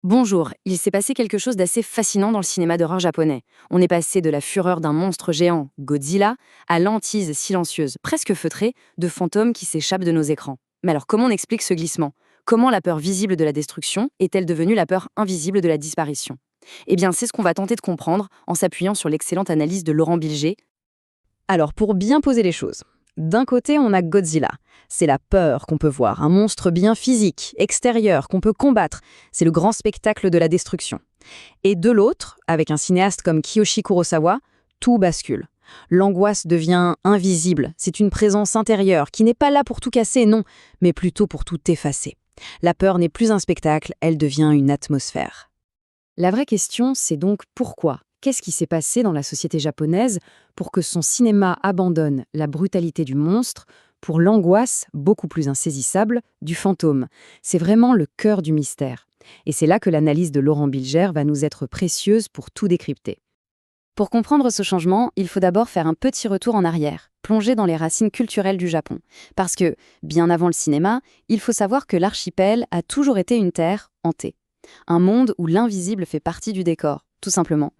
Bonjour, il s'est passé quelque chose d'assez fascinant dans le cinéma d'horreur japonais. On est passé de la fureur d'un monstre géant, Godzilla, à l'hantise silencieuse, presque feutrée, de fantômes qui s'échappent de nos écrans. Mais alors comment on explique ce glissement? Comment la peur visible de la destruction est-elle devenue la peur invisible de la disparition? Eh bien, c'est ce qu'on va tenter de comprendre en s'appuyant sur l'excellente analyse de Laurent Bilger. Alors, pour bien poser les choses, d'un côté, on a Godzilla. C'est la peur qu'on peut voir, un monstre bien physique, extérieur, qu'on peut combattre. C'est le grand spectacle de la destruction. Et de l'autre, avec un cinéaste comme Kiyoshi Kurosawa, tout bascule. L'angoisse devient invisible. C'est une présence intérieure qui n'est pas là pour tout casser, non, mais plutôt pour tout effacer. La peur n'est plus un spectacle, elle devient une atmosphère. La vraie question, c'est donc pourquoi? Qu'est-ce qui s'est passé dans la société japonaise pour que son cinéma abandonne la brutalité du monstre pour l'angoisse, beaucoup plus insaisissable, du fantôme? C'est vraiment le cœur du mystère. Et c'est là que l'analyse de Laurent Bilger va nous être précieuse pour tout décrypter. Pour comprendre ce changement, il faut d'abord faire un petit retour en arrière, plonger dans les racines culturelles du Japon. Parce que, bien avant le cinéma, il faut savoir que l'archipel a toujours été une terre hantée. Un monde où l'invisible fait partie du décor, tout simplement.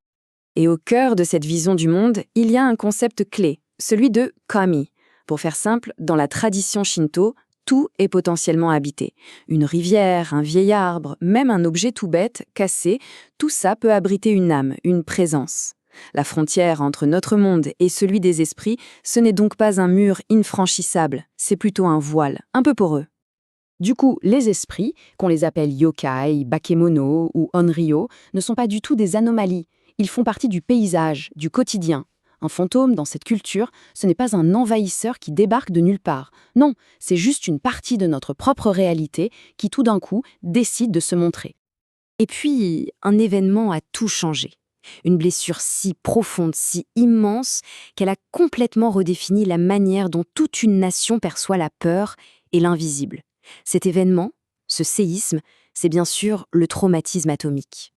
Et au cœur de cette vision du monde, il y a un concept clé, celui de kami. Pour faire simple, dans la tradition shinto, tout est potentiellement habité. Une rivière, un vieil arbre, même un objet tout bête, cassé, tout ça peut abriter une âme, une présence. La frontière entre notre monde et celui des esprits, ce n'est donc pas un mur infranchissable, c'est plutôt un voile, un peu poreux. Du coup, les esprits, qu'on les appelle yokai, bakemono ou onryo, ne sont pas du tout des anomalies. Ils font partie du paysage, du quotidien. Un fantôme, dans cette culture, ce n'est pas un envahisseur qui débarque de nulle part. Non, c'est juste une partie de notre propre réalité qui, tout d'un coup, décide de se montrer. Et puis, un événement a tout changé. Une blessure si profonde, si immense, qu'elle a complètement redéfini la manière dont toute une nation perçoit la peur et l'invisible. Cet événement, ce séisme, c'est bien sûr le traumatisme atomique.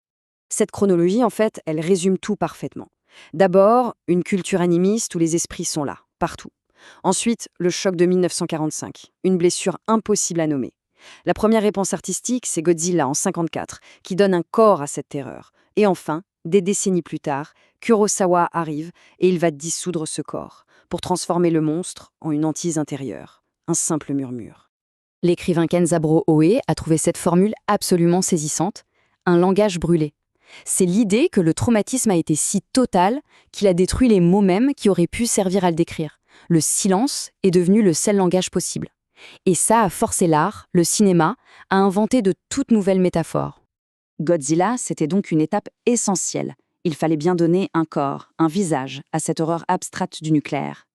Cette chronologie, en fait, elle résume tout parfaitement. D'abord, une culture animiste où les esprits sont là, partout. Ensuite, le choc de 1945, une blessure impossible à nommer. La première réponse artistique, c'est Godzilla en 1954, qui donne un corps à cette terreur. Et enfin, des décennies plus tard, Kurosawa arrive et il va dissoudre ce corps, pour transformer le monstre en une hantise intérieure, un simple murmure. L'écrivain Kenzaburo Oe a trouvé cette formule absolument saisissante, un langage brûlé. C'est l'idée que le traumatisme a été si total qu'il a détruit les mots mêmes qui auraient pu servir à le décrire. Le silence est devenu le seul langage possible. Et ça a forcé l'art, le cinéma, à inventer de toutes nouvelles métaphores. Godzilla, c'était donc une étape essentielle. Il fallait bien donner un corps, un visage à cette horreur abstraite du nucléaire.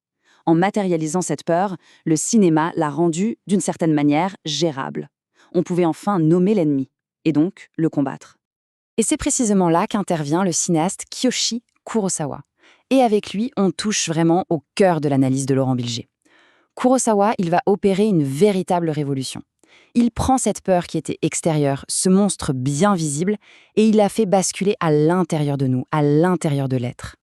En matérialisant cette peur, le cinéma l'a rendue, d'une certaine manière, gérable. On pouvait enfin nommer l'ennemi, et donc le combattre. Et c'est précisément là qu'intervient le cinéaste Kiyoshi Kurosawa. Et avec lui, on touche vraiment au cœur de l'analyse de Laurent Bilger. Kurosawa, il va opérer une véritable révolution. Il prend cette peur qui était extérieure, ce monstre bien visible, et il la fait basculer à l'intérieur de nous, à l'intérieur de l'être.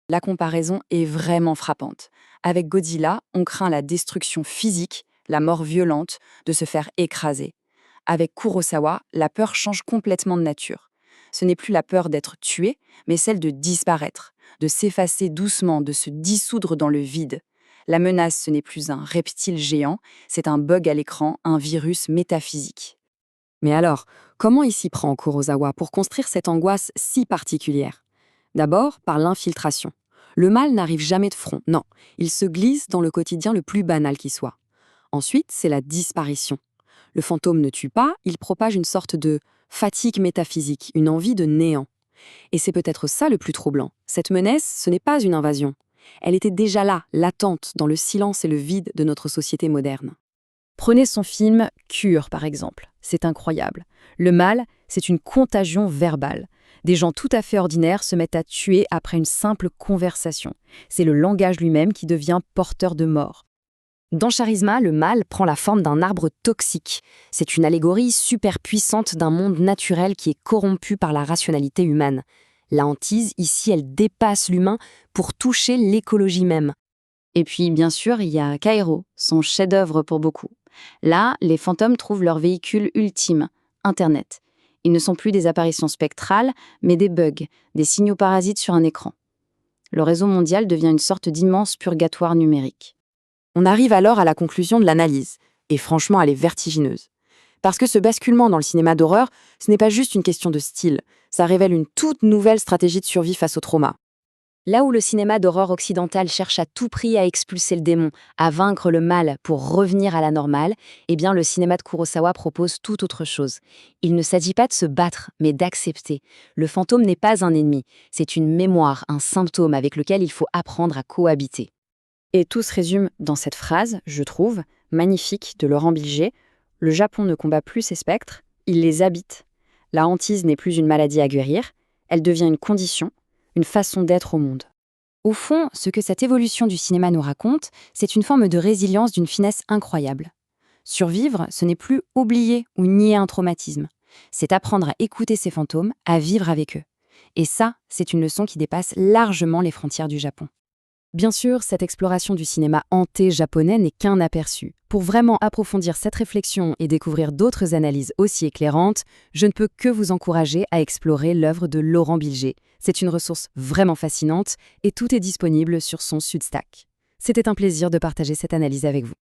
La comparaison est vraiment frappante. Avec Godzilla, on craint la destruction physique, la mort violente, de se faire écraser. Avec Kurosawa, la peur change complètement de nature. Ce n'est plus la peur d'être tué, mais celle de disparaître, de s'effacer doucement, de se dissoudre dans le vide. La menace, ce n'est plus un reptile géant, c'est un bug à l'écran, un virus métaphysique. Mais alors, comment il s'y prend Kurosawa pour construire cette angoisse si particulière? D'abord, par l'infiltration. Le mal n'arrive jamais de front, non, il se glisse dans le quotidien le plus banal qui soit. Ensuite, c'est la disparition. Le fantôme ne tue pas, il propage une sorte de fatigue métaphysique, une envie de néant. Et c'est peut-être ça le plus troublant. Cette menace, ce n'est pas une invasion. Elle était déjà là, latente, dans le silence et le vide de notre société moderne. Prenez son film Cure, par exemple. C'est incroyable. Le mal, c'est une contagion verbale. Des gens tout à fait ordinaires se mettent à tuer après une simple conversation. C'est le langage lui-même qui devient porteur de mort. Dans Charisma, le mal prend la forme d'un arbre toxique. C'est une allégorie super puissante d'un monde naturel qui est corrompu par la rationalité humaine. La hantise, ici, elle dépasse l'humain pour toucher l'écologie même. Et puis, bien sûr, il y a Kairo, son chef-d'œuvre pour beaucoup. Là, les fantômes trouvent leur véhicule ultime, Internet. Ils ne sont plus des apparitions spectrales, mais des bugs, des signaux parasites sur un écran. Le réseau mondial devient une sorte d'immense purgatoire numérique. On arrive alors à la conclusion de l'analyse, et franchement, elle est vertigineuse. Parce que ce basculement dans le cinéma d'horreur, ce n'est pas juste une question de style, ça révèle une toute nouvelle stratégie de survie face au trauma. Là où le cinéma d'horreur occidental cherche à tout prix à expulser le démon, à vaincre le mal pour revenir à la normale, eh bien le cinéma de Kurosawa propose tout autre chose. Il ne s'agit pas de se battre, mais d'accepter. Le fantôme n'est pas un ennemi, c'est une mémoire, un symptôme avec lequel il faut apprendre à cohabiter. Et tout se résume dans cette phrase, je trouve, magnifique de Laurent Bilger. Le Japon ne combat plus ses spectres, il les habite. La hantise n'est plus une maladie à guérir, elle devient une condition, une façon d'être au monde. Au fond, ce que cette évolution du cinéma nous raconte, c'est une forme de résilience d'une finesse incroyable. Survivre, ce n'est plus oublier ou nier un traumatisme. C'est apprendre à écouter ces fantômes, à vivre avec eux. Et ça, c'est une leçon qui dépasse largement les frontières du Japon. Bien sûr, cette exploration du cinéma hanté japonais n'est qu'un aperçu. Pour vraiment approfondir cette réflexion et découvrir d'autres analyses aussi éclairantes, je ne peux que vous encourager à explorer l'œuvre de Laurent Bilger. C'est une ressource vraiment fascinante et tout est disponible sur son Substack. C'était un plaisir de partager cette analyse avec vous.